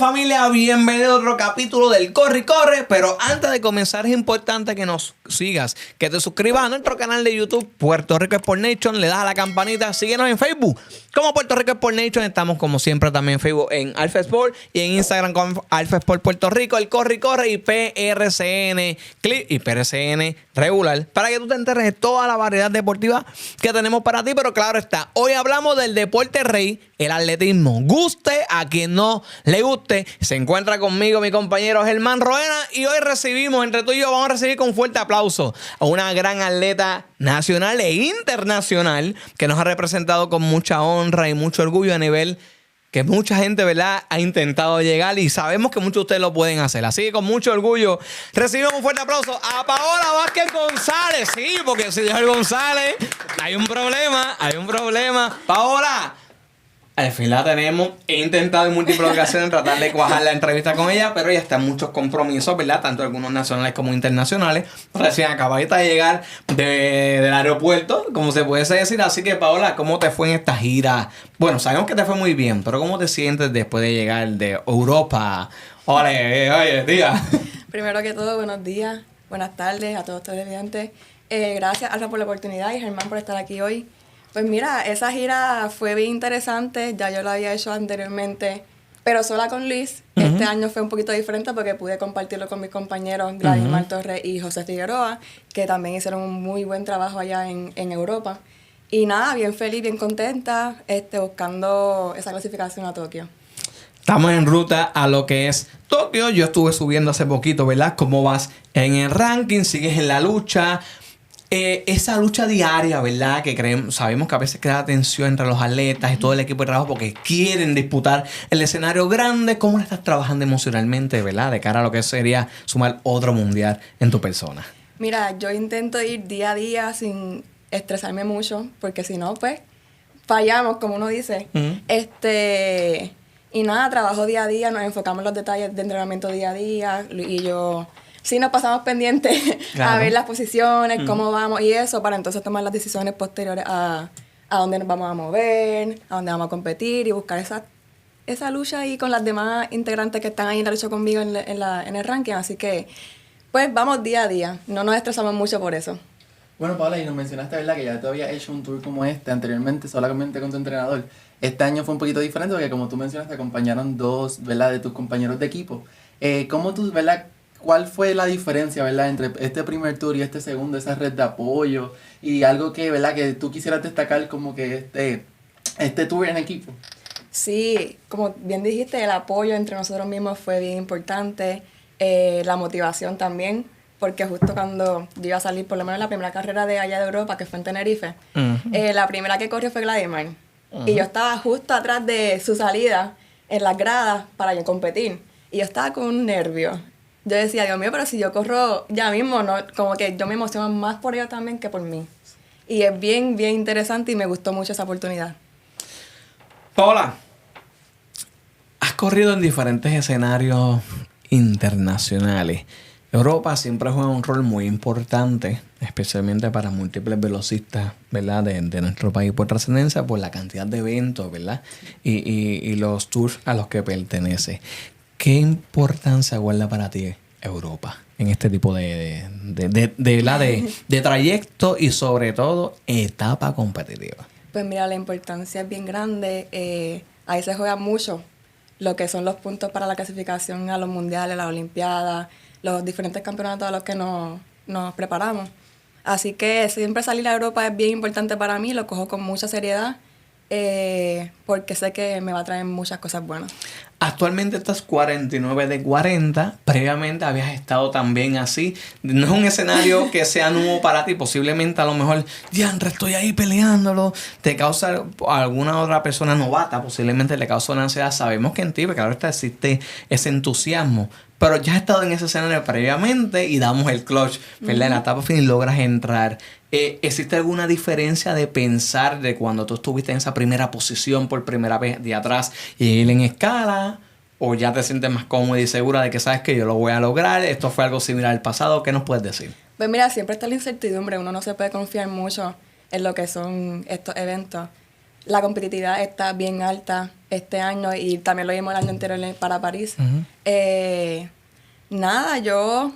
familia, bienvenido a otro capítulo del Corre y Corre. Pero antes de comenzar es importante que nos sigas, que te suscribas a nuestro canal de YouTube Puerto Rico Sport Nation, le das a la campanita, síguenos en Facebook como Puerto Rico Sport Nation. Estamos como siempre también en Facebook en Alfa Sport y en Instagram como Alfa Sport Puerto Rico, el Corre y Corre y PRCN Clip y PRCN regular, para que tú te enteres de toda la variedad deportiva que tenemos para ti. Pero claro está, hoy hablamos del deporte rey, el atletismo. Guste a quien no le guste. Se encuentra conmigo mi compañero Germán Roena y hoy recibimos, entre tú y yo, vamos a recibir con fuerte aplauso a una gran atleta nacional e internacional que nos ha representado con mucha honra y mucho orgullo a nivel que mucha gente, ¿verdad?, ha intentado llegar y sabemos que muchos de ustedes lo pueden hacer. Así que con mucho orgullo recibimos un fuerte aplauso a Paola Vázquez González. Sí, porque si dijo el González, hay un problema. Paola, al fin la tenemos. He intentado en múltiples ocasiones tratar de cuajar la entrevista con ella, pero ella está en muchos compromisos, ¿verdad? Tanto algunos nacionales como internacionales. Recién acabadita de llegar del aeropuerto, como se puede decir. Así que, Paola, ¿cómo te fue en esta gira? Bueno, sabemos que te fue muy bien, pero ¿cómo te sientes después de llegar de Europa? Oye, tía. Primero que todo, buenos días, buenas tardes a todos ustedes oyentes. Gracias, Alfa, por la oportunidad y Germán por estar aquí hoy. Pues mira, esa gira fue bien interesante, ya yo la había hecho anteriormente, pero sola con Luis. Este año fue un poquito diferente porque pude compartirlo con mis compañeros Vladimir Torres y José Figueroa, que también hicieron un muy buen trabajo allá en Europa. Y nada, bien feliz, bien contenta, buscando esa clasificación a Tokio. Estamos en ruta a lo que es Tokio. Yo estuve subiendo hace poquito, ¿verdad? ¿Cómo vas en el ranking? ¿Sigues en la lucha? Esa lucha diaria, ¿verdad? Que sabemos que a veces crea tensión entre los atletas y todo el equipo de trabajo porque quieren disputar el escenario grande. ¿Cómo le estás trabajando emocionalmente, ¿verdad? De cara a lo que sería sumar otro mundial en tu persona. Mira, yo intento ir día a día sin estresarme mucho, porque si no, pues, fallamos, como uno dice. Y nada, trabajo día a día, nos enfocamos en los detalles de entrenamiento día a día, y yo... Sí, nos pasamos pendientes a ver las posiciones, cómo vamos y eso, para entonces tomar las decisiones posteriores a dónde nos vamos a mover, a dónde vamos a competir y buscar esa lucha ahí con las demás integrantes que están ahí en la lucha conmigo en el ranking. Así que, pues, vamos día a día. No nos estresamos mucho por eso. Bueno, Paola, y nos mencionaste, ¿verdad?, que ya te habías hecho un tour como este anteriormente, solamente con tu entrenador. Este año fue un poquito diferente porque, como tú mencionaste, te acompañaron dos, ¿verdad?, de tus compañeros de equipo. ¿Cómo tú, ¿verdad?, ¿cuál fue la diferencia, verdad, entre este primer tour y este segundo, esa red de apoyo? Y algo que, ¿verdad?, que tú quisieras destacar como que este tour en equipo. Sí, como bien dijiste, el apoyo entre nosotros mismos fue bien importante. La motivación también, porque justo cuando yo iba a salir, por lo menos la primera carrera de allá de Europa, que fue en Tenerife, la primera que corrió fue Vladimir. Y yo estaba justo atrás de su salida, en las gradas, para yo competir. Y yo estaba con un nervio. Yo decía, Dios mío, pero si yo corro ya mismo, ¿no? Como que yo me emociono más por ellos también que por mí. Y es bien, bien interesante y me gustó mucho esa oportunidad. Paola, has corrido en diferentes escenarios internacionales. Europa siempre juega un rol muy importante, especialmente para múltiples velocistas, ¿verdad?, de nuestro país, por trascendencia, por la cantidad de eventos, ¿verdad?, y los tours a los que pertenece. ¿Qué importancia guarda para ti Europa en este tipo de trayecto y sobre todo etapa competitiva? Pues mira, la importancia es bien grande. Ahí se juega mucho lo que son los puntos para la clasificación a los mundiales, las olimpiadas, los diferentes campeonatos a los que nos preparamos. Así que siempre salir a Europa es bien importante para mí, lo cojo con mucha seriedad. Porque sé que me va a traer muchas cosas buenas. Actualmente estás 49 de 40. Previamente habías estado también así. No es un escenario que sea nuevo para ti. Posiblemente a lo mejor, diantre, estoy ahí peleándolo. Te causa alguna otra persona novata. Posiblemente le causa una ansiedad. Sabemos que en ti, porque ahorita existe ese entusiasmo. Pero ya has estado en ese escenario previamente y damos el clutch, ¿verdad? En la etapa final logras entrar. ¿Existe alguna diferencia de pensar de cuando tú estuviste en esa primera posición por primera vez de atrás y ir en escala? ¿O ya te sientes más cómoda y segura de que sabes que yo lo voy a lograr? ¿Esto fue algo similar al pasado? ¿Qué nos puedes decir? Pues mira, siempre está la incertidumbre. Uno no se puede confiar mucho en lo que son estos eventos. la competitividad está bien alta este año y también lo vimos el año anterior para París. Nada, yo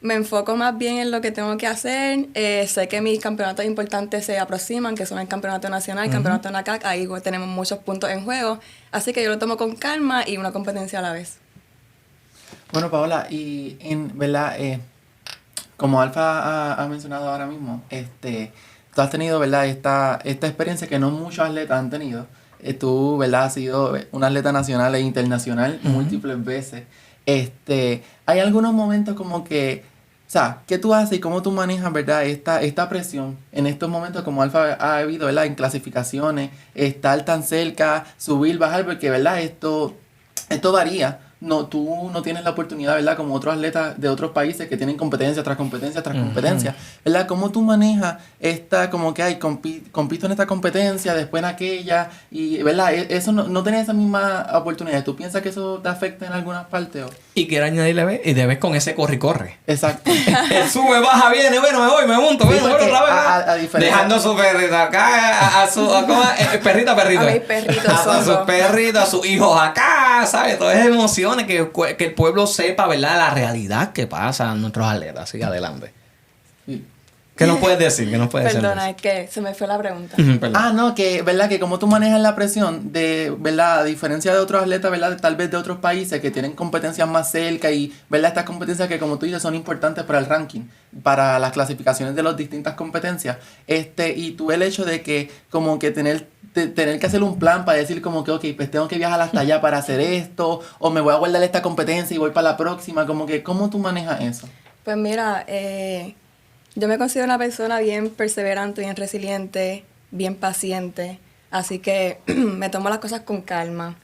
me enfoco más bien en lo que tengo que hacer. Sé que mis campeonatos importantes se aproximan, que son el campeonato nacional, el campeonato NACAC. Ahí tenemos muchos puntos en juego. Así que yo lo tomo con calma y una competencia a la vez. Bueno, Paola, y en verdad, como Alfa ha mencionado ahora mismo, tú has tenido, ¿verdad? Esta experiencia que no muchos atletas han tenido. Tú, ¿verdad? Has sido un atleta nacional e internacional múltiples veces. Hay algunos momentos como que, o sea, ¿qué tú haces y cómo tú manejas, verdad? Esta presión en estos momentos como Alfa ha habido, ¿verdad? En clasificaciones, estar tan cerca, subir, bajar, porque, ¿verdad? Esto varía. No, tú no tienes la oportunidad, ¿verdad? Como otros atletas de otros países que tienen competencia tras competencia tras competencia, ¿verdad? ¿Cómo tú manejas como que, compito en esta competencia, después en aquella, y, ¿verdad? Eso no tenés esa misma oportunidad. ¿Tú piensas que eso te afecta en algunas partes? Y quiero añadirle, y debes con ese corre. Exacto. Sube, baja, viene, bueno, me voy, me monto, Sí, bueno, porque otra vez. a diferencia... Dejando a su perrito acá, perrito. A mis perritos a sus perritos, a sus hijos acá, ¿sabes? Todas esas emociones, que el pueblo sepa, ¿verdad? La realidad que pasa a nuestros atletas. Sigue adelante. Sí. ¿Qué nos puedes decir? ¿Qué nos puedes Perdona, es que se me fue la pregunta. Perdón. No, que, ¿verdad? Que como tú manejas la presión de, ¿verdad? A diferencia de otros atletas, ¿verdad? Tal vez de otros países que tienen competencias más cerca y, ¿verdad? Estas competencias que, como tú dices, son importantes para el ranking, para las clasificaciones de las distintas competencias. Y tú el hecho de que, como que tener que hacer un plan para decir como que, ok, pues tengo que viajar hasta allá para hacer esto, o me voy a guardar esta competencia y voy para la próxima, como que, ¿cómo tú manejas eso? Pues mira, yo me considero una persona bien perseverante, bien resiliente, bien paciente, así que me tomo las cosas con calma.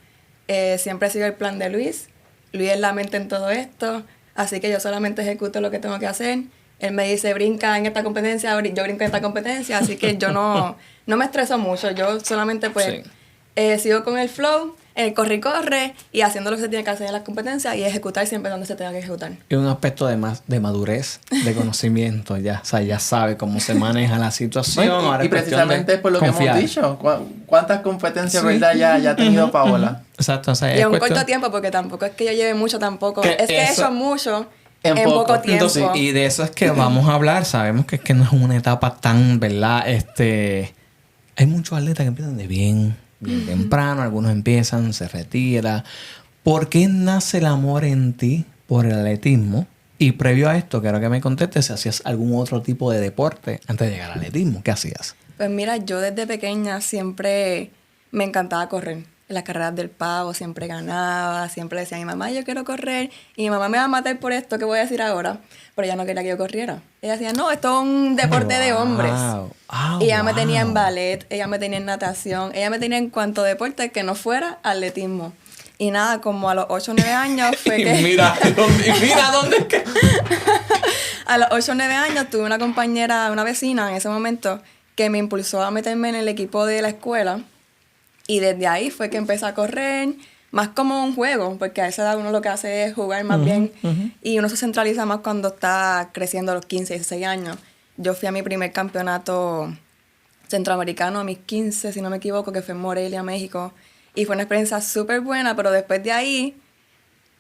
Siempre he sido el plan de Luis. Luis es la mente en todo esto, así que yo solamente ejecuto lo que tengo que hacer. Él me dice, brinca en esta competencia, yo brinco en esta competencia, así que yo no me estreso mucho. Yo solamente pues sigo con el flow, corre y haciendo lo que se tiene que hacer en las competencias y ejecutar siempre donde se tenga que ejecutar. Y un aspecto de madurez, de conocimiento, ya. O sea, ya sabe cómo se maneja la situación. Bueno, y precisamente es por lo que hemos dicho. ¿Cuántas competencias, verdad, ya ha tenido Paola? Exacto. O sea, y en un corto tiempo, porque tampoco es que yo lleve mucho tampoco. Es que he hecho mucho en poco tiempo. Entonces, y de eso es que vamos a hablar. Sabemos que es que no es una etapa tan, ¿verdad? Hay muchos atletas que empiezan de bien temprano. Algunos empiezan, se retira. ¿Por qué nace el amor en ti por el atletismo? Y previo a esto, quiero que me contestes si hacías algún otro tipo de deporte antes de llegar al atletismo. ¿Qué hacías? Pues mira, yo desde pequeña siempre me encantaba correr. En las carreras del pavo siempre ganaba, siempre decía a mi mamá, yo quiero correr. Y mi mamá me va a matar por esto que voy a decir ahora. Pero ella no quería que yo corriera. Ella decía, no, esto es un deporte de hombres. Y ella me tenía en ballet, ella me tenía en natación, ella me tenía en cuanto deporte que no fuera atletismo. Y nada, como a los 8 o 9 años fue que... mira dónde es que... A los 8 o 9 años tuve una compañera, una vecina en ese momento, que me impulsó a meterme en el equipo de la escuela. Y desde ahí fue que empecé a correr, más como un juego, porque a esa edad uno lo que hace es jugar más bien. Y uno se centraliza más cuando está creciendo a los 15, 16 años. Yo fui a mi primer campeonato centroamericano a mis 15, si no me equivoco, que fue en Morelia, México. Y fue una experiencia súper buena, pero después de ahí,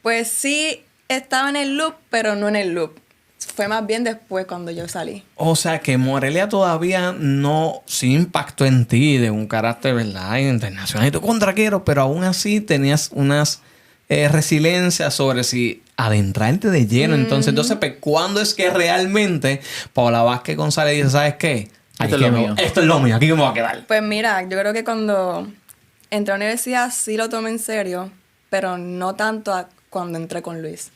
pues sí estaba en el loop, pero no en el loop. Fue más bien después cuando yo salí. O sea que Morelia todavía no sí impactó en ti de un carácter, ¿verdad? Internacional y tú contraquiero, pero aún así tenías unas resiliencias sobre si adentrarte de lleno. Entonces, pues, ¿cuándo es que realmente Paola Vázquez González dice, ¿sabes qué? Esto es lo mío. Esto es lo mío, aquí me voy a quedar. Pues mira, yo creo que cuando entré a la universidad sí lo tomé en serio, pero no tanto cuando entré con Luis.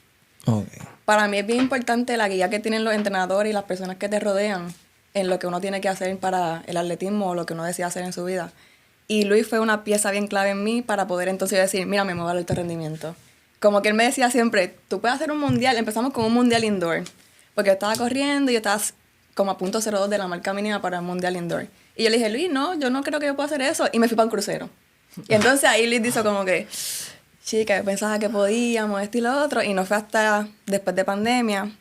Okay. Para mí es bien importante la guía que tienen los entrenadores y las personas que te rodean en lo que uno tiene que hacer para el atletismo o lo que uno desea hacer en su vida. Y Luis fue una pieza bien clave en mí para poder entonces decir, mira, me muevo al alto rendimiento. Como que él me decía siempre, tú puedes hacer un mundial. Empezamos con un mundial indoor, porque yo estaba corriendo y yo estaba como a .02 de la marca mínima para el mundial indoor. Y yo le dije, Luis, no, yo no creo que yo pueda hacer eso. Y me fui para un crucero. Y entonces ahí Luis dijo como que... Chica, yo pensaba que podíamos, esto y lo otro, y no fue hasta después de pandemia,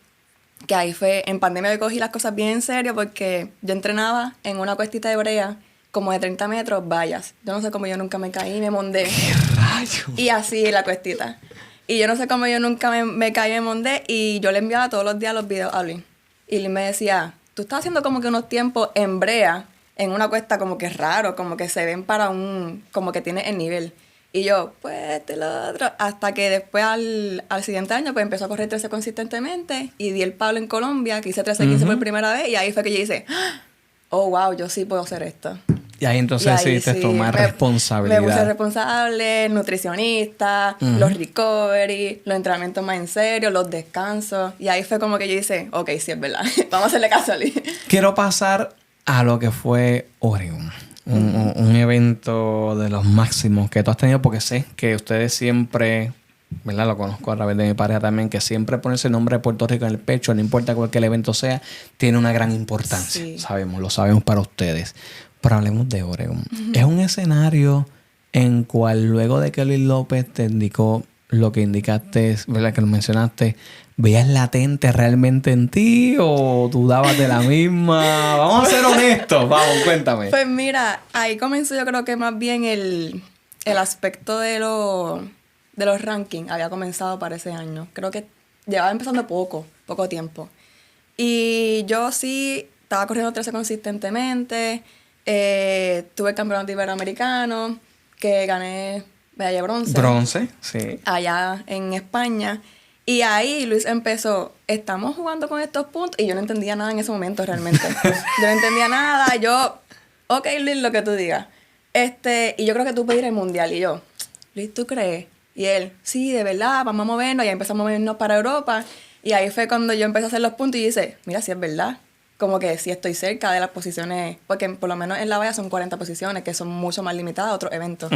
que ahí fue, en pandemia yo cogí las cosas bien en serio porque yo entrenaba en una cuestita de brea como de 30 metros, vallas. Yo no sé cómo yo nunca me caí y me mondé. ¡Qué rayos! Y así la cuestita. Y yo no sé cómo yo nunca me caí y me mondé. Y yo le enviaba todos los días los videos a Luis. Y Luis me decía, tú estás haciendo como que unos tiempos en brea, en una cuesta como que raro, como que se ven para como que tiene el nivel. Y yo, pues, lo otro. Hasta que después al siguiente año, pues empezó a correr 13 consistentemente. Y di el palo en Colombia, que hice 13-15 por primera vez. Y ahí fue que yo hice, oh, wow, yo sí puedo hacer esto. Y ahí entonces decidiste tomar responsabilidad. Me puse responsable, nutricionista, los recovery, los entrenamientos más en serio, los descansos. Y ahí fue como que yo hice, ok, sí es verdad, vamos a hacerle caso a Lee. Quiero pasar a lo que fue Oregon. Un evento de los máximos que tú has tenido, porque sé que ustedes siempre, ¿verdad? Lo conozco a través de mi pareja también, que siempre ponerse el nombre de Puerto Rico en el pecho, no importa cualquier evento sea, tiene una gran importancia. Sí. Lo sabemos para ustedes. Pero hablemos de Oregon. Es un escenario en cual luego de que Luis López te indicó lo que indicaste, ¿verdad? Que lo mencionaste, ¿veías latente realmente en ti o dudabas de la misma? Vamos a ser honestos. Vamos, cuéntame. Pues mira, ahí comenzó yo creo que más bien el aspecto de los rankings. Había comenzado para ese año. Creo que llevaba empezando poco tiempo. Y yo sí estaba corriendo 13 consistentemente. Tuve el campeonato iberoamericano, que gané medalla de bronce. Bronce, sí. Allá en España. Y ahí Luis empezó, estamos jugando con estos puntos. Y yo no entendía nada en ese momento realmente. Yo no entendía nada. Yo, ok, Luis, lo que tú digas. Y yo creo que tú puedes ir al mundial. Y yo, Luis, ¿tú crees? Y él, sí, de verdad, vamos a movernos. Y ahí empezamos a movernos para Europa. Y ahí fue cuando yo empecé a hacer los puntos y dice, mira, sí es verdad. Como que sí estoy cerca de las posiciones, porque por lo menos en la valla son 40 posiciones, que son mucho más limitadas a otros eventos.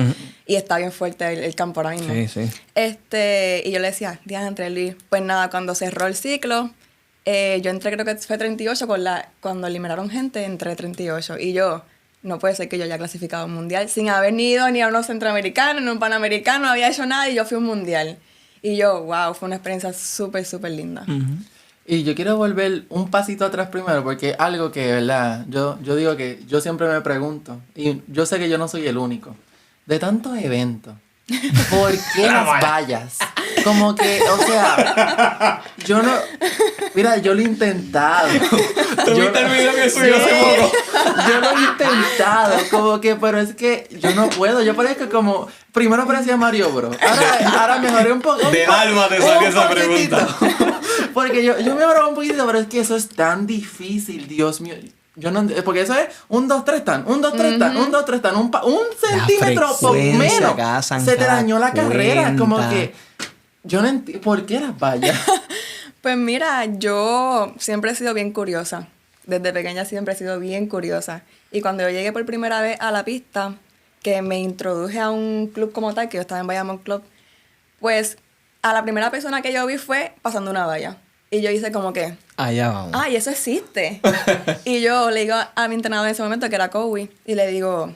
Y está bien fuerte el campo ahora mismo. Sí, sí. Y yo le decía, diantre, Luis. Pues nada, cuando cerró el ciclo, yo entré, creo que fue 38, cuando eliminaron gente, entré 38. Y yo, no puede ser que yo haya clasificado a un mundial sin haber ni ido ni a unos centroamericanos, ni a un panamericano, no había hecho nada y yo fui a un mundial. Y yo, wow, fue una experiencia súper, súper linda. Y yo quiero volver un pasito atrás primero, porque algo que, ¿verdad? Yo digo que yo siempre me pregunto, y yo sé que yo no soy el único, de tantos eventos, ¿por qué las vallas? Como que, o sea, yo no... Mira, yo lo he intentado. ¿Tuviste el video que subió hace poco? Yo lo he intentado, como que, pero es que yo no puedo. Yo parezco como... Primero parecía Mario Bros. Ahora mejoré un poco. De alma te salió esa pregunta. Porque yo mejoré un poquitito, pero es que eso es tan difícil, Dios mío. Yo no, porque eso es 1, 2, 3 tan, 1, 2, 3 tan, 1, 2, 3 tan, un centímetro por menos. Se te dañó la carrera, como que yo no entiendo por qué las vallas. Pues mira, yo siempre he sido bien curiosa. Desde pequeña siempre he sido bien curiosa. Y cuando yo llegué por primera vez a la pista, que me introduje a un club como tal, que yo estaba en Bayamón Club, pues a la primera persona que yo vi fue pasando una valla. Y yo hice como que... Allá vamos. ¡Ay, eso existe! Y yo le digo a mi entrenador en ese momento, que era Kobe, y le digo,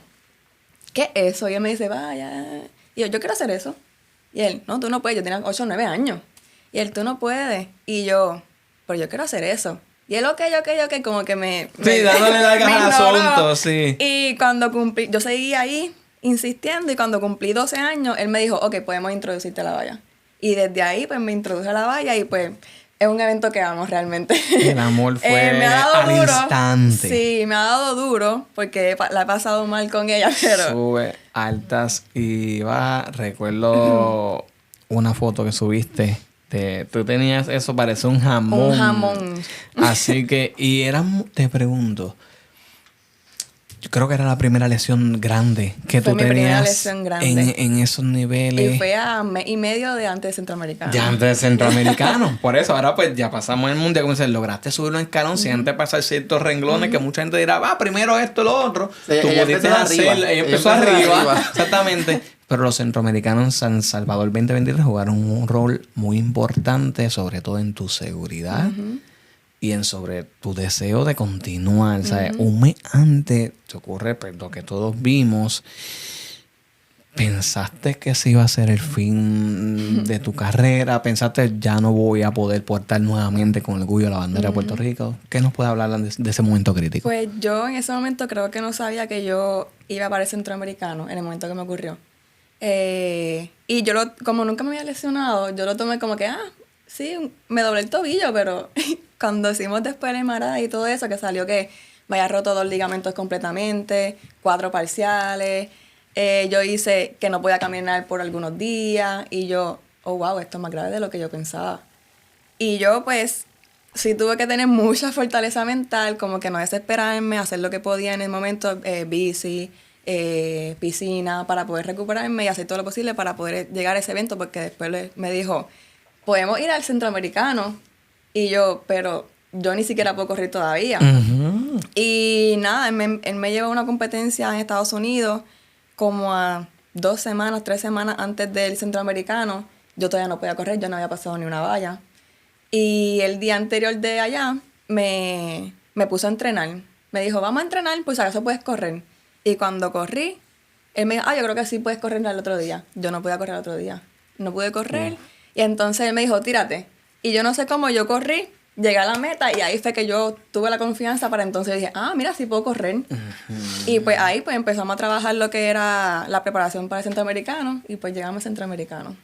¿qué es eso? Y él me dice, vaya. Y yo quiero hacer eso. Y él, no, tú no puedes. Yo tenía 8 o 9 años. Y él, tú no puedes. Y yo, pero yo quiero hacer eso. Y él, ok, como que Sí, dándole largas al asunto, sí. Y cuando cumplí, yo seguí ahí insistiendo, y cuando cumplí 12 años, él me dijo, ok, podemos introducirte a la valla. Y desde ahí, pues, me introduje a la valla y, pues, es un evento que amo realmente. El amor fue me ha dado al duro. instante. Sí, me ha dado duro, porque la he pasado mal con ella, pero... Sube altas y bajas. Recuerdo una foto que subiste. Tú tenías eso, parece un jamón. Un jamón. Así que, te pregunto, yo creo que era la primera lesión grande que fue tú mi tenías primera lesión grande. En esos niveles. Y fue a mes y medio de antes de centroamericano. Ya antes de centroamericano. Por eso, ahora pues ya pasamos el mundial. Como dices, lograste subir un escalón sin antes pasar ciertos renglones que mucha gente dirá, primero esto, lo otro. Sí, tú pudiste hacer, ella empezó arriba. Exactamente. Pero los centroamericanos en San Salvador 2023 jugaron un rol muy importante, sobre todo en tu seguridad y en sobre tu deseo de continuar. O sea, un mes antes te ocurre pues, lo que todos vimos. ¿Pensaste que ese iba a ser el fin de tu carrera? ¿Pensaste ya no voy a poder portar nuevamente con orgullo la bandera de Puerto Rico? ¿Qué nos puede hablar de ese momento crítico? Pues yo en ese momento creo que no sabía que yo iba para el centroamericano en el momento que me ocurrió. Y yo, como nunca me había lesionado, yo lo tomé como que, sí, me doblé el tobillo, pero cuando hicimos después el MRI y todo eso, que salió que me había roto 2 ligamentos completamente, 4 parciales. Yo hice que no podía caminar por algunos días y yo, oh wow, esto es más grave de lo que yo pensaba. Y yo pues sí tuve que tener mucha fortaleza mental, como que no desesperarme, hacer lo que podía en el momento, bici, piscina, para poder recuperarme y hacer todo lo posible para poder llegar a ese evento, porque después me dijo, podemos ir al centroamericano. Y yo, pero yo ni siquiera puedo correr todavía. Uh-huh. Y nada, él me llevó a una competencia en Estados Unidos como a 2 semanas, 3 semanas antes del centroamericano. Yo todavía no podía correr, yo no había pasado ni una valla. Y el día anterior de allá me puso a entrenar. Me dijo, vamos a entrenar, pues si acaso puedes correr. Y cuando corrí, él me dijo, yo creo que sí puedes correr el otro día. Yo no podía correr el otro día. No pude correr. Y entonces él me dijo, tírate. Y yo no sé cómo yo corrí, llegué a la meta y ahí fue que yo tuve la confianza para entonces dije, mira, sí puedo correr. Uh-huh. Y pues ahí pues empezamos a trabajar lo que era la preparación para el centroamericano y pues llegamos al centroamericano.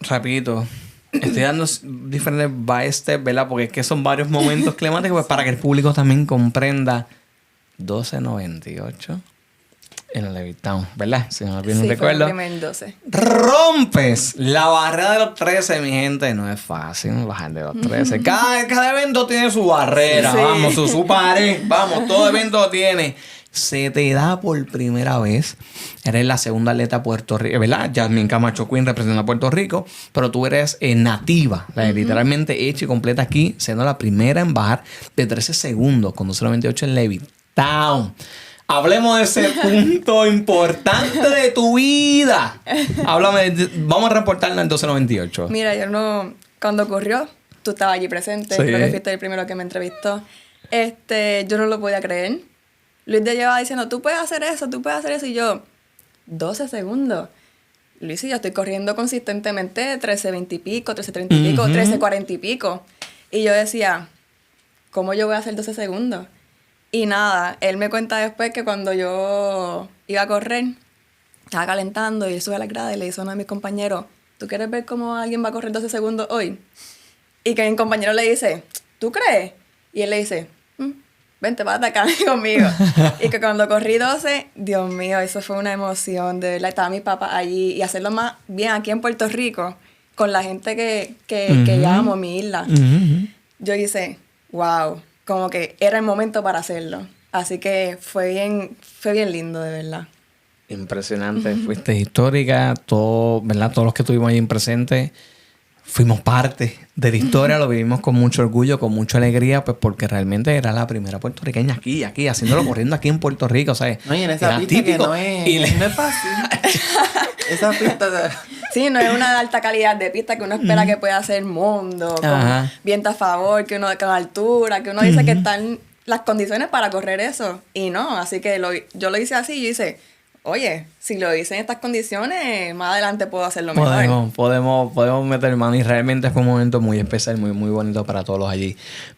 Rapidito, estoy dando diferentes by steps, ¿verdad? Porque es que son varios momentos climáticos pues, para que el público también comprenda. 12.98 en el Levittown, ¿verdad? Si no me recuerdo. Fue el 12. Rompes la barrera de los 13, mi gente. No es fácil bajar de los 13. Cada evento tiene su barrera, sí. Vamos, su pared. Vamos, todo evento tiene. Se te da por primera vez. Eres la segunda atleta Puerto Rico, ¿verdad? Jasmine Camacho Queen representa a Puerto Rico, pero tú eres nativa, literalmente hecha y completa aquí, siendo la primera en bajar de 13 segundos con 12.98 en Levittown. Hablemos de ese punto importante de tu vida. Háblame, vamos a reportarnos en 12.98. Mira, yo no... Cuando ocurrió, tú estabas allí presente. Sí. Creo que fuiste el primero que me entrevistó. Yo no lo podía creer. Luis te llevaba diciendo, tú puedes hacer eso. Y yo, 12 segundos. Luis, y yo estoy corriendo consistentemente 13.20 y pico, 13.30 y pico, 13.40 y pico. Y yo decía, ¿cómo yo voy a hacer 12 segundos? Y nada, él me cuenta después que cuando yo iba a correr, estaba calentando y él sube a la grada y le dice a uno de mis compañeros, ¿tú quieres ver cómo alguien va a correr 12 segundos hoy? Y que mi compañero le dice, ¿tú crees? Y él le dice, vente, vas a atacar conmigo. Y que cuando corrí 12, Dios mío, eso fue una emoción, de verdad. Estaba mi papá allí y hacerlo más bien aquí en Puerto Rico, con la gente que llamo mi isla. Yo hice, wow. Como que era el momento para hacerlo. Así que fue bien lindo, de verdad. Impresionante. Fuiste histórica. Todo, ¿verdad? Todos los que estuvimos ahí presentes fuimos parte de la historia. Lo vivimos con mucho orgullo, con mucha alegría, pues porque realmente era la primera puertorriqueña aquí, haciéndolo corriendo aquí en Puerto Rico. O sea, no, y en esa pista típico. Que no es fácil. Esa pista... Sí, no es una de alta calidad de pista que uno espera que pueda hacer mundo, con viento a favor, que uno con altura, que uno dice que están las condiciones para correr eso. Y no, así que yo lo hice así y yo hice, oye, si lo hice en estas condiciones, más adelante puedo hacerlo mejor. Podemos meter mano y realmente fue un momento muy especial, muy, muy bonito para todos los allí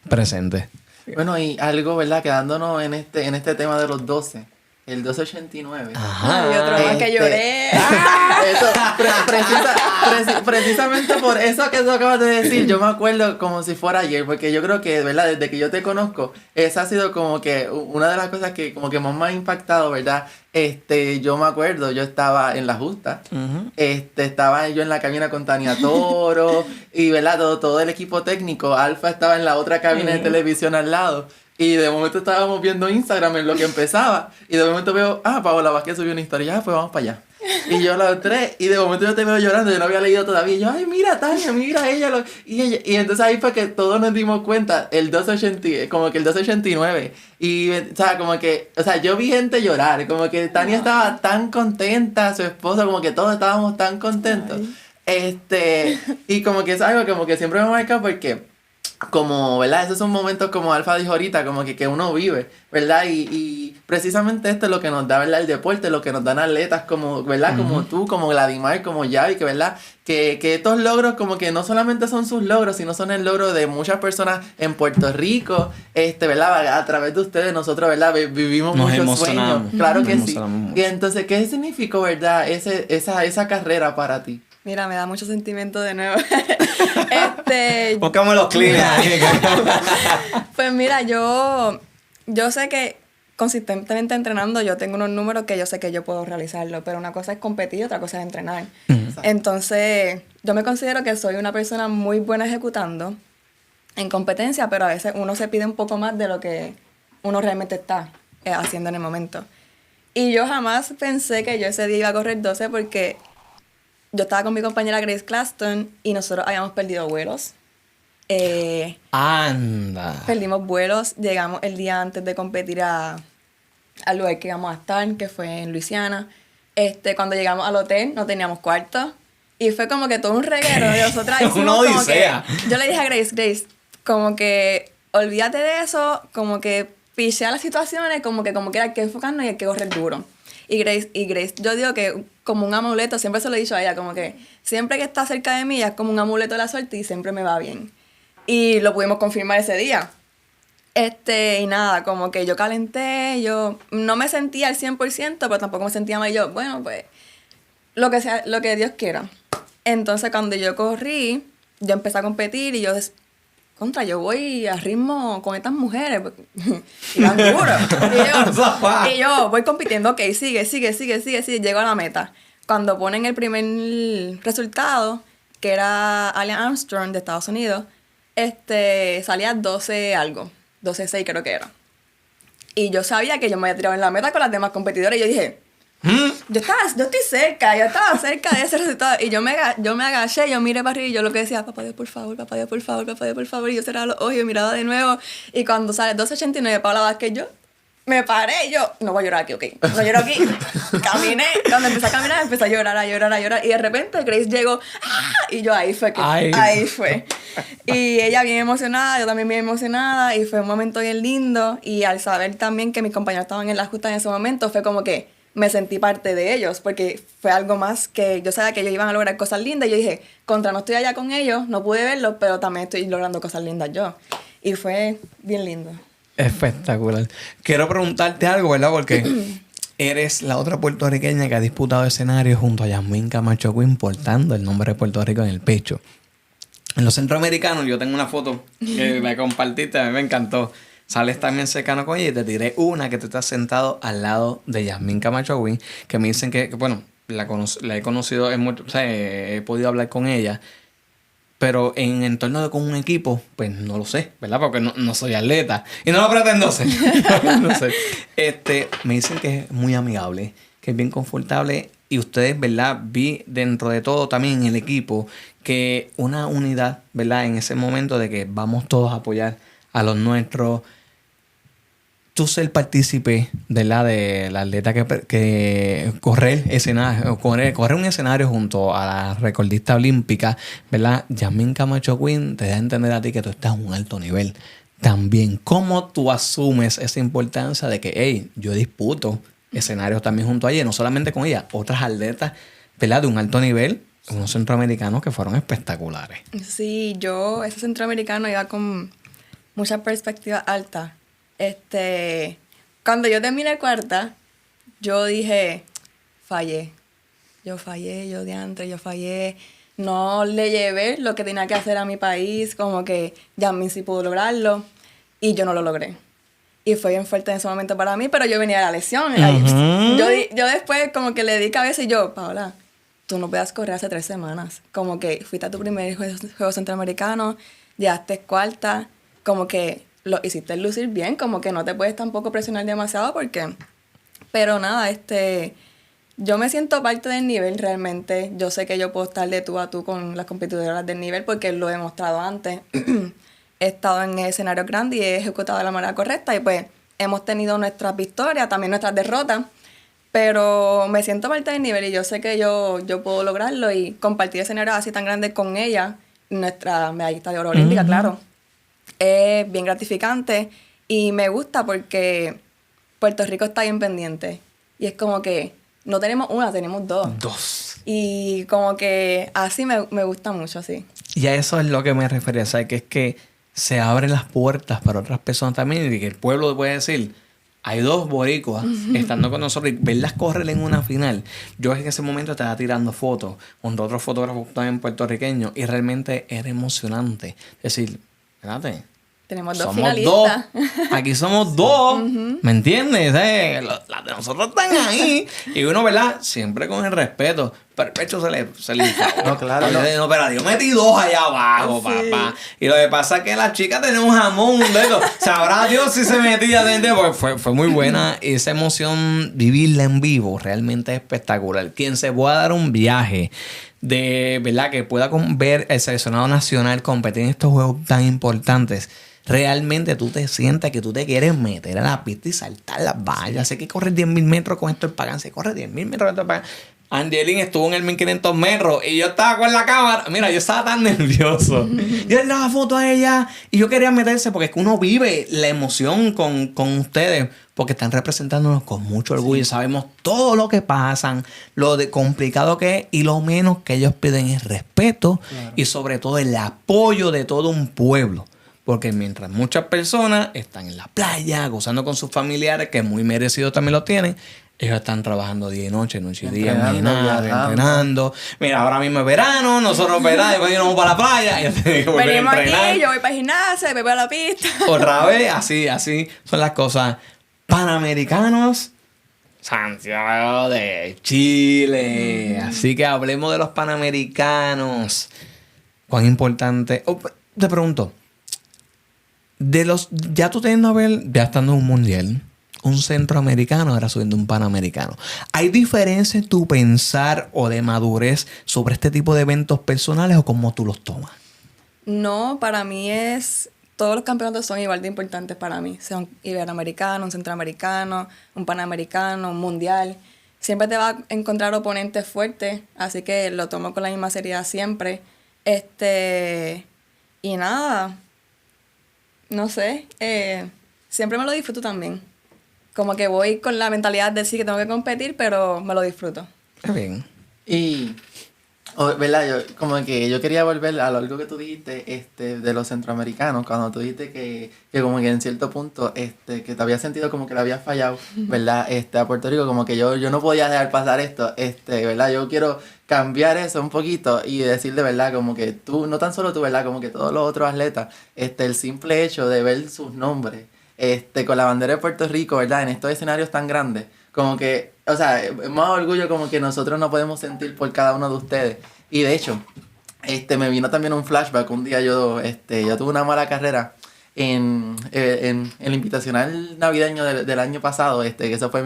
presentes. Bueno, y algo, ¿verdad? Quedándonos en este tema de los 12. El 1289. Ajá. Y otro más que lloré. Eso, precisamente por eso que tú acabas de decir, yo me acuerdo como si fuera ayer, porque yo creo que, ¿verdad? Desde que yo te conozco, esa ha sido como que una de las cosas que como que más me ha impactado, ¿verdad? Yo me acuerdo, yo estaba en la justa, estaba yo en la cabina con Tania Toro, y, ¿verdad? Todo el equipo técnico, Alfa estaba en la otra cabina de televisión al lado. Y de momento estábamos viendo Instagram en lo que empezaba. Y de momento veo, Paola Vázquez subió una historia. Pues vamos para allá. Y yo la entré. Y de momento yo te veo llorando. Yo no había leído todavía. Y yo, ay, mira, Tania, mira ella. Y entonces ahí fue que todos nos dimos cuenta. El 1280, como que el 1289. Y, o sea, como que, o sea, yo vi gente llorar. Como que Tania estaba tan contenta. Su esposa, como que todos estábamos tan contentos. Y como que es algo como que siempre me marca porque... como, ¿verdad? Esos son momentos como Alfa dijo ahorita, como que uno vive, ¿verdad? Y precisamente esto es lo que nos da, ¿verdad? El deporte, lo que nos dan atletas como, ¿verdad? Como tú, como Gladimar, como Yavi, que, ¿verdad? Que estos logros como que no solamente son sus logros, sino son el logro de muchas personas en Puerto Rico, ¿verdad? A través de ustedes nosotros, ¿verdad? Vivimos Nos muchos sueños. emocionamos. Claro Nos que sí. emocionamos mucho. Y entonces, ¿qué significó, verdad? Esa carrera para ti. Mira, me da mucho sentimiento de nuevo. Buscamos los clines ahí. Pues mira, yo sé que consistentemente entrenando yo tengo unos números que yo sé que yo puedo realizarlo, pero una cosa es competir y otra cosa es entrenar. Entonces, yo me considero que soy una persona muy buena ejecutando en competencia, pero a veces uno se pide un poco más de lo que uno realmente está haciendo en el momento. Y yo jamás pensé que yo ese día iba a correr 12 porque yo estaba con mi compañera Grace Claston y nosotros habíamos perdido vuelos. Anda. Perdimos vuelos, llegamos el día antes de competir al lugar que íbamos a estar, que fue en Luisiana. Cuando llegamos al hotel no teníamos cuarto y fue como que todo un reguero de nosotras. Una hicimos como odisea. que, yo le dije a Grace, como que olvídate de eso, como que pichea las situaciones, como que hay que enfocarnos y hay que correr duro. Y Grace, yo digo que como un amuleto, siempre se lo he dicho a ella, como que siempre que está cerca de mí es como un amuleto de la suerte y siempre me va bien. Y lo pudimos confirmar ese día. Y nada, como que yo calenté, yo no me sentía al 100%, pero tampoco me sentía mal. Yo, bueno, pues, lo que sea, lo que Dios quiera. Entonces, cuando yo corrí, yo empecé a competir y yo voy a ritmo con estas mujeres, y van duro. Y yo voy compitiendo, ok, sigue, llego a la meta. Cuando ponen el primer resultado, que era Alia Armstrong de Estados Unidos, salía 12 algo, 12-6 creo que era. Y yo sabía que yo me había tirado en la meta con las demás competidoras y yo dije, yo estoy cerca, yo estaba cerca de ese resultado. Y yo me agaché, yo miré para arriba y yo lo que decía, papá Dios, por favor, papá Dios, por favor, papá Dios, por favor. Y yo cerraba los ojos y miraba de nuevo. Y cuando sale 12:89, Paula Vázquez, yo me paré y yo, no voy a llorar aquí, ok. No lloro aquí. Caminé. Cuando empecé a caminar, empecé a llorar. Y de repente Grace llegó, ¡ah! Y yo ahí fue. Y ella bien emocionada, yo también bien emocionada. Y fue un momento bien lindo. Y al saber también que mis compañeros estaban en la justa en ese momento, fue como que me sentí parte de ellos. Porque fue algo más que yo sabía que ellos iban a lograr cosas lindas. Y yo dije, no estoy allá con ellos, no pude verlos, pero también estoy logrando cosas lindas yo. Y fue bien lindo. Espectacular. Quiero preguntarte algo, ¿verdad? Porque eres la otra puertorriqueña que ha disputado escenarios junto a Yasmín Camacho Quinn portando el nombre de Puerto Rico en el pecho. En los centroamericanos yo tengo una foto que me compartiste, a mí me encantó. Sales también cercano con ella y te tiré una que tú estás sentado al lado de Yasmín Camacho Quinn, que me dicen que bueno, la he conocido, o sea, he podido hablar con ella. Pero en entorno con un equipo, pues no lo sé, ¿verdad? Porque no soy atleta. Y no lo pretendo ser. No sé. Me dicen que es muy amigable, que es bien confortable. Y ustedes, ¿verdad? Vi dentro de todo también en el equipo que una unidad, ¿verdad? En ese momento de que vamos todos a apoyar a los nuestros. Tú ser partícipe, ¿verdad? De la atleta que correr un escenario junto a la recordista olímpica, ¿verdad? Yasmín Camacho Quinn te da a entender a ti que tú estás a un alto nivel. También, ¿cómo tú asumes esa importancia de que, hey, yo disputo escenarios también junto a ella, no solamente con ella, otras atletas, ¿verdad? De un alto nivel, unos centroamericanos que fueron espectaculares. Sí, ese centroamericano iba con mucha perspectiva alta. Cuando yo terminé cuarta, yo dije, fallé. Yo fallé. No le llevé lo que tenía que hacer a mi país, como que Yasmín sí pudo lograrlo, y yo no lo logré. Y fue bien fuerte en ese momento para mí, pero yo venía de la lesión. Yo después como que le di cabeza y yo, Paola, tú no puedes correr hace 3 semanas. Como que fuiste a tu primer juego centroamericano, llegaste cuarta, como que lo hiciste lucir bien, como que no te puedes tampoco presionar demasiado porque... Pero nada, yo me siento parte del nivel realmente. Yo sé que yo puedo estar de tú a tú con las competidoras del nivel porque lo he demostrado antes. He estado en escenarios grandes y he ejecutado de la manera correcta y pues hemos tenido nuestras victorias, también nuestras derrotas, pero me siento parte del nivel y yo sé que yo puedo lograrlo y compartir escenarios así tan grandes con ella, nuestra medallista de oro olímpica, claro. es bien gratificante y me gusta porque Puerto Rico está bien pendiente. Y es como que no tenemos una, tenemos dos. Dos. Y como que así me gusta mucho, así. Y a eso es lo que me refería, o sea, que es que se abren las puertas para otras personas también y que el pueblo puede decir, hay dos boricuas estando con nosotros y verlas correr en una final. Yo en ese momento estaba tirando fotos con otros fotógrafos también puertorriqueños y realmente era emocionante. Es decir, espérate, Tenemos dos somos finalistas. dos. Aquí somos dos. ¿Me entiendes? Las de nosotros están ahí. Y uno, ¿verdad? Siempre con el respeto. Pero el pecho se le No, claro, no. No, pero yo metí dos allá abajo, Sí. papá. Y lo que pasa es que la chica tenía un jamón, un dedo. Sabrá Dios si se metía dentro. Porque fue muy buena. Esa emoción, vivirla en vivo, realmente es espectacular. Quien se pueda dar un viaje de, ¿verdad? Que pueda ver el seleccionado nacional competir en estos juegos tan importantes. Realmente tú te sientes que tú te quieres meter a la pista y saltar las vallas. Sé que corre 10.000 metros con esto el Pagan. Se corre 10.000 metros con esto el Pagan. Angelín estuvo en el 1500 metros y yo estaba con la cámara. Mira, yo estaba tan nervioso. Yo le daba foto a ella y yo quería meterse porque es que uno vive la emoción con ustedes porque están representándonos con mucho orgullo. Sí. Sabemos todo lo que pasan, lo de complicado que es y lo menos que ellos piden es respeto, claro, y sobre todo el apoyo de todo un pueblo. Porque mientras muchas personas están en la playa, gozando con sus familiares, que muy merecidos también lo tienen, ellos están trabajando día y noche y día, entrenando. Mira, ahora mismo es verano, nosotros, ¿verdad? Después nos vamos para la playa y tenemos que volver venimos a entrenar. aquí, yo voy para el gimnasio, me voy a la pista. Otra vez, así son las cosas. Panamericanos, Santiago de Chile. Así que hablemos de los Panamericanos. Cuán importante. Te pregunto. Ya tú teniendo a ver, ya estando en un mundial, un centroamericano ahora subiendo un panamericano. ¿Hay diferencia en tu pensar o de madurez sobre este tipo de eventos personales o cómo tú los tomas? No, para mí todos los campeonatos son igual de importantes para mí. Sea un iberoamericano, un centroamericano, un panamericano, un mundial. Siempre te va a encontrar oponentes fuertes, así que lo tomo con la misma seriedad siempre. Y nada, no sé, siempre me lo disfruto también. Como que voy con la mentalidad de sí que tengo que competir, pero me lo disfruto. Está bien. Y, ¿verdad? Yo quería volver a algo que tú dijiste de los centroamericanos, cuando tú dijiste que como que en cierto punto que te había sentido como que le habías fallado, ¿verdad? A Puerto Rico, como que yo no podía dejar pasar esto, ¿verdad? Yo quiero cambiar eso un poquito y decir de verdad como que tú, no tan solo tú, ¿verdad? Como que todos los otros atletas, el simple hecho de ver sus nombres con la bandera de Puerto Rico, ¿verdad? En estos escenarios tan grandes, como que, o sea, más orgullo como que nosotros nos podemos sentir por cada uno de ustedes. Y de hecho, me vino también un flashback. Un día yo tuve una mala carrera en el invitacional navideño del año pasado, que eso fue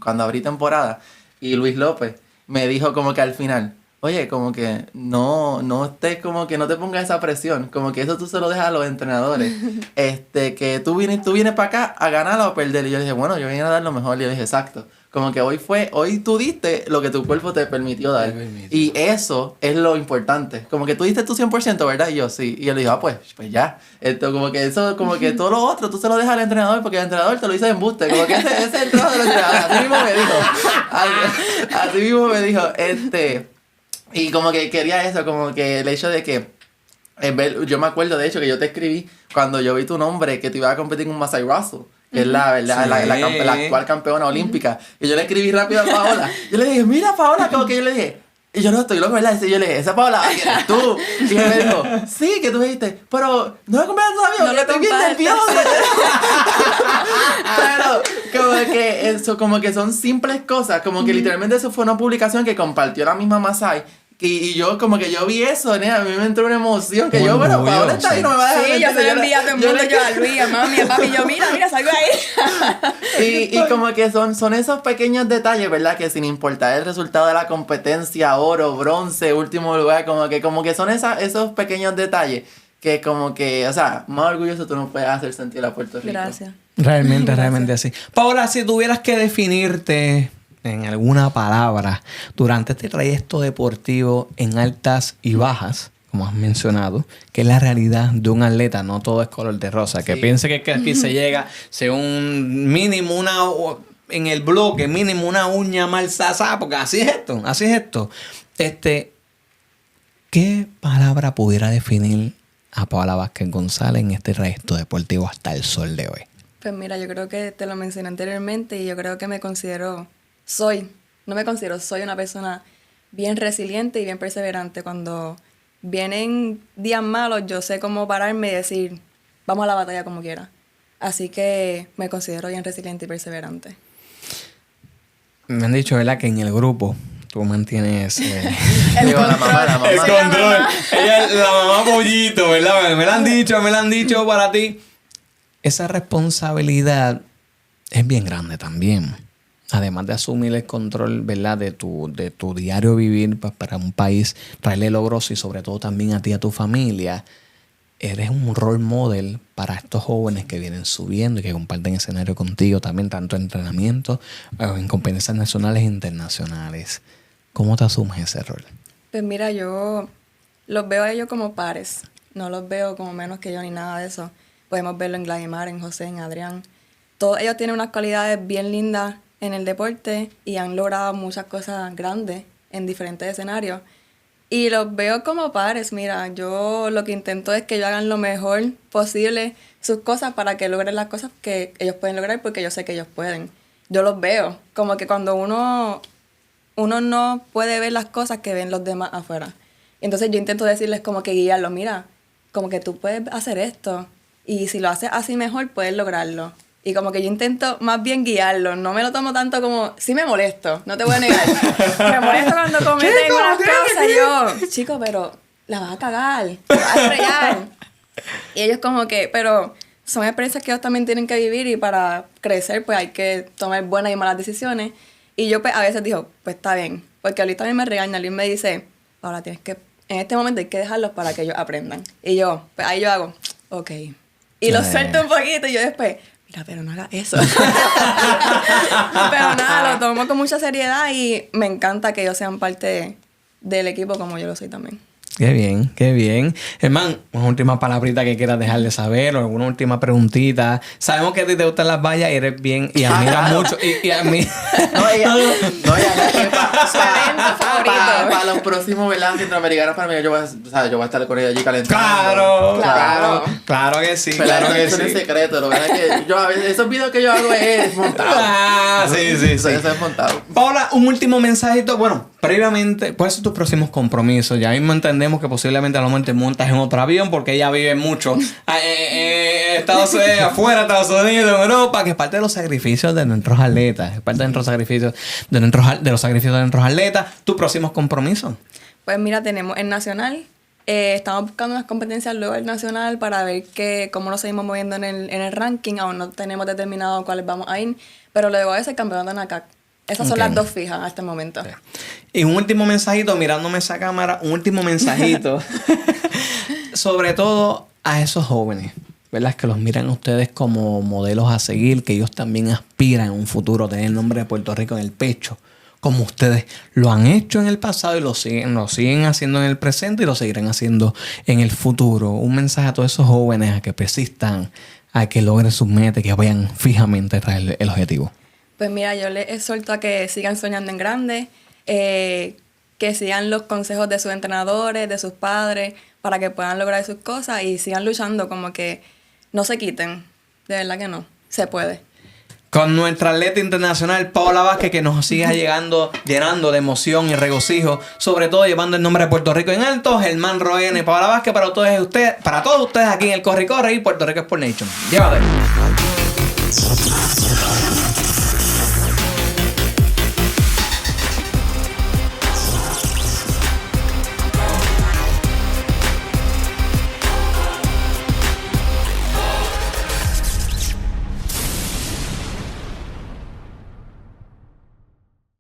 cuando abrí temporada. Y Luis López me dijo como que al final, oye, como que no estés, como que no te pongas esa presión, como que eso tú se lo dejas a los entrenadores, que tú vienes para acá a ganar o a perder. Y yo dije, bueno, yo vine a dar lo mejor. Y yo dije, exacto, como que hoy tú diste lo que tu cuerpo te permitió dar. Y eso es lo importante, como que tú diste tu 100%, ¿verdad? Y yo, sí. Y él dijo, pues ya. Como que eso, como que todo lo otro tú se lo dejas al entrenador, porque el entrenador te lo hizo de embuste, como que ese es el trabajo del entrenador. Así mismo me dijo. Así mismo me dijo, y como que quería eso, como que el hecho de que yo me acuerdo de hecho que yo te escribí cuando yo vi tu nombre que te iba a competir con Masai Russell, que es la actual campeona olímpica. Y yo le escribí rápido a Paola. Yo le dije, mira Paola, como que yo le dije, y yo no estoy loco, ¿verdad? Y yo le dije, esa Paola, eres tú. Y me dijo, sí, que tú dijiste, pero no me compraste todavía, no que estoy bien nervioso. Pero como que eso, como que son simples cosas, como que literalmente eso fue una publicación que compartió la misma Masai. Y yo como que yo vi eso, ¿no? A mí me entró una emoción que yo, bueno, Paola está ahí, no me va a dejar. Sí, yo se lo envié a todo el mundo, yo a Luis, a mami, a papi, yo mira, salgo ahí. Y como que son esos pequeños detalles, ¿verdad? Que sin importar el resultado de la competencia, oro, bronce, último lugar, como que son esos pequeños detalles que como que, o sea, más orgulloso tú no puedes hacer sentir a Puerto Rico. Gracias. Realmente así. Paola, si tuvieras que definirte en alguna palabra durante este trayecto deportivo en altas y bajas, como has mencionado, que es la realidad de un atleta, no todo es color de rosa. Que piense que aquí se llega, sea un mínimo, en el bloque, mínimo una uña mal sasa, porque así es esto. ¿Qué palabra pudiera definir a Paola Vázquez González en este resto deportivo hasta el sol de hoy? Pues mira, yo creo que te lo mencioné anteriormente y yo creo que soy una persona bien resiliente y bien perseverante. Cuando vienen días malos, yo sé cómo pararme y decir, vamos a la batalla como quiera. Así que me considero bien resiliente y perseverante. Me han dicho, ¿verdad?, que en el grupo tú mantienes la mamá. el control. Ella, la mamá pollito, ¿verdad? Me lo han dicho para ti. Esa responsabilidad es bien grande también. Además de asumir el control, ¿verdad?, de tu diario vivir para un país, traerle logros y sobre todo también a ti y a tu familia. Eres un role model para estos jóvenes que vienen subiendo y que comparten escenario contigo también, tanto en entrenamiento en competencias nacionales e internacionales. ¿Cómo te asumes ese rol? Pues mira, yo los veo a ellos como pares. No los veo como menos que yo ni nada de eso. Podemos verlo en Gladimar, en José, en Adrián. Todos ellos tienen unas cualidades bien lindas en el deporte y han logrado muchas cosas grandes en diferentes escenarios. Y los veo como pares. Mira, yo lo que intento es que ellos hagan lo mejor posible sus cosas para que logren las cosas que ellos pueden lograr, porque yo sé que ellos pueden. Yo los veo. Como que cuando uno no puede ver las cosas que ven los demás afuera. Entonces yo intento decirles como que guiarlos. Mira, como que tú puedes hacer esto. Y si lo haces así mejor, puedes lograrlo. Y como que yo intento más bien guiarlo. No me lo tomo tanto como... Sí me molesto, no te voy a negar. Me molesto cuando cometen unas cosas. Yo, chico, pero la vas a cagar. La vas a estrellar. Y ellos como que... Pero son experiencias que ellos también tienen que vivir. Y para crecer, pues hay que tomar buenas y malas decisiones. Y yo pues, a veces digo, pues está bien. Porque ahorita también me regaña. Luis me dice, ahora tienes que... En este momento hay que dejarlos para que ellos aprendan. Y yo, pues ahí yo hago, ok. Y los suelto un poquito y yo después... Pero no haga eso. Pero nada, lo tomo con mucha seriedad y me encanta que ellos sean parte del equipo como yo lo soy también. Qué bien, qué bien. Hermano, una última palabrita que quieras dejarle saber o alguna última preguntita. Sabemos que a ti te gustan las vallas y eres bien y admiras mucho. Y a mí... Para los próximos, ¿verdad?, centroamericanos, para mí, yo voy a estar con ella allí Claro calentando. que sí, Pero claro que eso sí. no es secreto, lo verdad es que yo a veces, esos videos que yo hago es montado. Sí. Eso es montado. Paola, un último mensajito. Bueno, previamente, ¿cuáles son tus próximos compromisos? Ya mismo entendemos que posiblemente a lo mejor te montas en otro avión porque ella vive mucho Estados Unidos, afuera, Estados Unidos, en Europa, que es parte de los sacrificios de nuestros atletas, es parte de nuestros sacrificios de los sacrificios de nuestros atletas. ¿Tus próximos compromisos? Pues mira, tenemos el nacional. Estamos buscando unas competencias luego del nacional para ver cómo nos seguimos moviendo en el ranking. Aún no tenemos determinado cuáles vamos a ir, pero luego es el campeonato de NACAC. Esas son las dos fijas hasta el momento. Sí. Y un último mensajito, mirándome esa cámara, un último mensajito. Sobre todo a esos jóvenes, ¿verdad? Que los miran a ustedes como modelos a seguir, que ellos también aspiran en un futuro a tener el nombre de Puerto Rico en el pecho, como ustedes lo han hecho en el pasado y lo siguen haciendo en el presente y lo seguirán haciendo en el futuro. Un mensaje a todos esos jóvenes a que persistan, a que logren sus metas, que vayan fijamente tras el objetivo. Pues mira, yo les exhorto a que sigan soñando en grande, que sigan los consejos de sus entrenadores, de sus padres, para que puedan lograr sus cosas y sigan luchando, como que no se quiten. De verdad que no, se puede. Con nuestra atleta internacional Paola Vázquez, que nos siga llenando de emoción y regocijo, sobre todo llevando el nombre de Puerto Rico en alto. Germán Roena y Paola Vázquez para todos ustedes aquí en el Corre y Corre y Puerto Rico Sport Nation. Llévate.